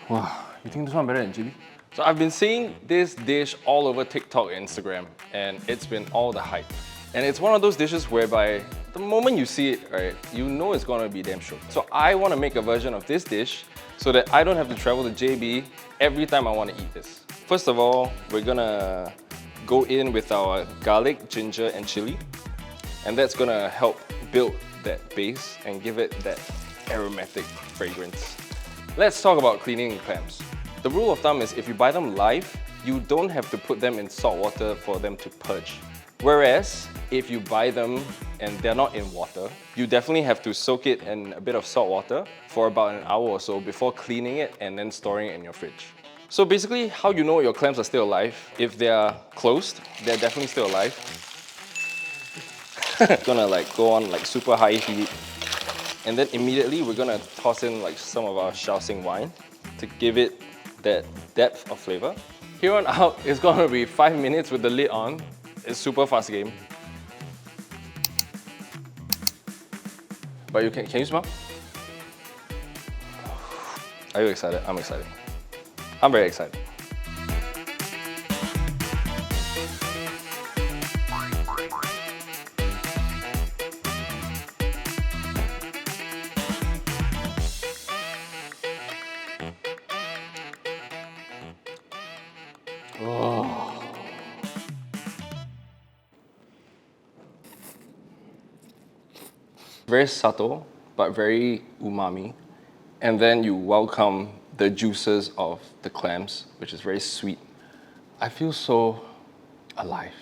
Wow, you think this one better than chili? So I've been seeing this dish all over TikTok and Instagram, and it's been all the hype. And it's one of those dishes whereby the moment you see it, right, you know it's gonna be damn shiok. So I wanna make a version of this dish so that I don't have to travel to JB every time I wanna eat this. First of all, we're gonna go in with our garlic, ginger, and chili. And that's gonna help build that base and give it that aromatic fragrance. Let's talk about cleaning clams. The rule of thumb is if you buy them live, you don't have to put them in salt water for them to purge. Whereas, if you buy them and they're not in water, you definitely have to soak it in a bit of salt water for about an hour or so before cleaning it and then storing it in your fridge. So basically, how you know your clams are still alive, if they are closed, they're definitely still alive. Gonna like go on like super high heat. And then immediately we're gonna toss in like some of our Shaoxin wine to give it that depth of flavor. Here on out, it's gonna be 5 minutes with the lid on. It's super fast game. But can you smell? Are you excited? I'm excited. I'm very excited. Oh. Very subtle, but very umami. And then you welcome the juices of the clams, which is very sweet. I feel so alive.